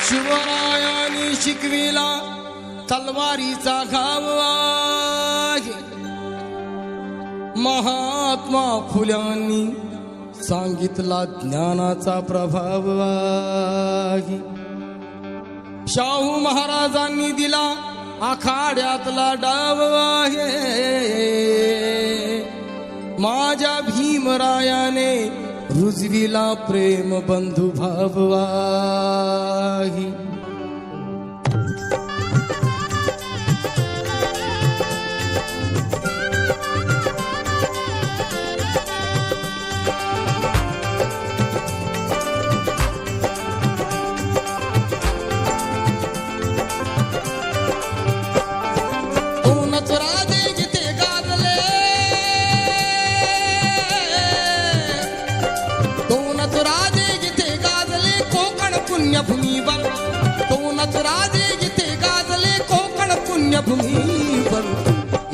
शिवरायाने शिकविला तलवारीचा घाव आहे. महात्मा फुल्यांनी सांगितला ज्ञानाचा प्रभाव आहे. शाहू महाराजांनी दिला आखाड्यातला डाव आहे. माझ्या भीमरायाने रुजविला प्रेम बंधुभाव आहे. पुण्यभूमीवर दोनच राजे जिथे गाजले कोकण पुण्यभूमीवर.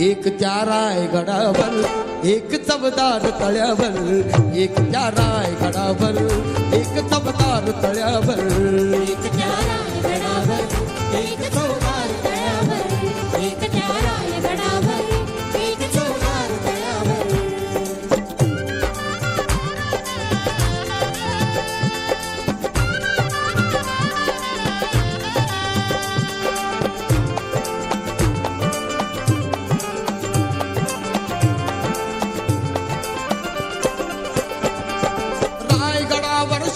एक त्या रायगडावर एक चवदार तळ्यावर. एक त्या रायगडावर एक चवदार तळ्यावर. एक त्या रायगडावर एक चवदार तळ्यावर. एक त्या रायगडावर एक चवदार तळ्यावर.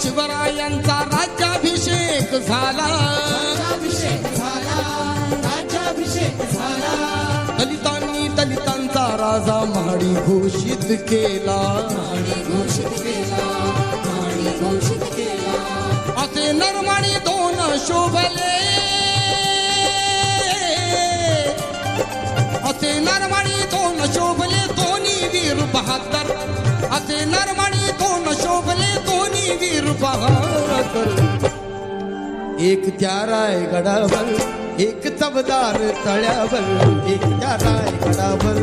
शिवरायांचा राज्याभिषेक झाला. दलितांचा राजा महाडी घोषित केला. असे नरमाडी दोन शोभले. असे नरमाडी दोन शोभले दोन्ही वीर बहादर. असे नरमाडी दोन शोभले दोन्ही वीर बहादर. एक त्या रायगडावर एक चवदार तळ्यावर. एक त्या रायगडावर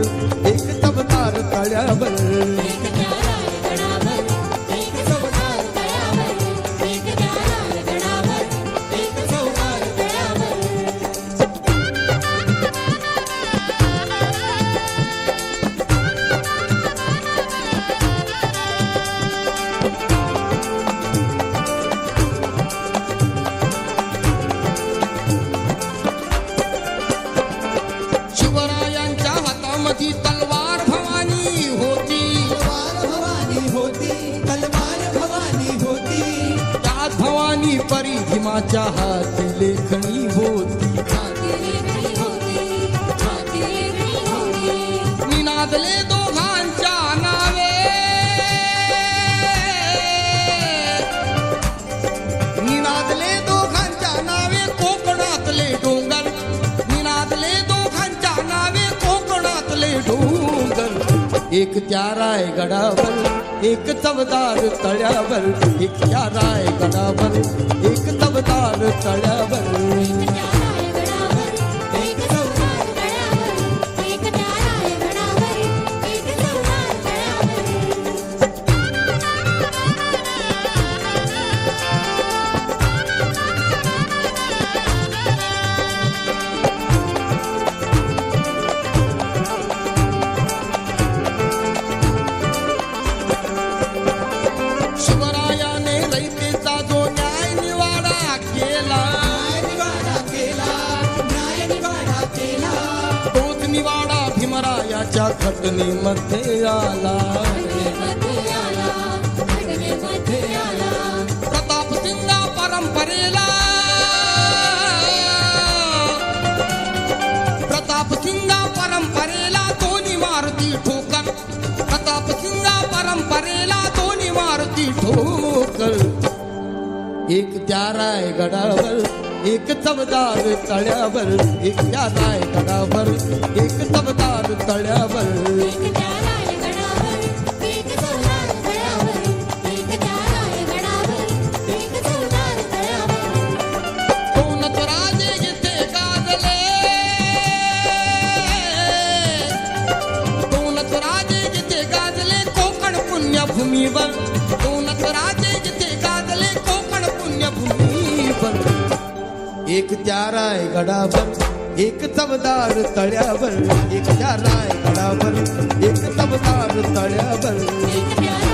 एक चवदार तळ्यावर. एक त्या रायगडावर एक चवदार तळ्यावर. एक त्या रायगडावर एक चवदार तळ्यावर. शिवरायांच्या हातामध्ये तलवार भवानी होती. त्याच भवानी परी भीमाच्या हाती लेखणी होती. निनादले दोघांच्या नावे. निनादले दोघांच्या नावे कोकणातले डोंगर. निनादले दोघांच्या नावे कोकणातले डोंगर. एक त्या रायगडावर एक चवदार तळ्यावर. एक त्या रायगडावर एक चवदार तळ्यावर. शिवरायाने रयतेचा जो न्याय निवाडा केला. तोच निवाडा भीमरायाच्या घटनेमध्ये आला. प्रताप सिंगा परंपरेला. प्रताप सिंगा परंपरेला दोन्ही मारुती ठोकर. प्रताप सिंगा परंपरेला दोन्ही मारुती ठोकर. एक त्या रायगडावर एक चवदार तळ्यावर. एक त्या रायगडावर एक चवदार तळ्यावर. दोनच राजे जिथे गाजले. दोनच राजे जिथे गाजले कोकण पुण्यभूमीवर. दोनच राजे जिथे गाजले कोकण पुण्यभूमीवर. एक त्या रायगडावर एक चवदार तळ्यावर एक त्या रायगडावर एक चवदार तळ्यावर एक त्या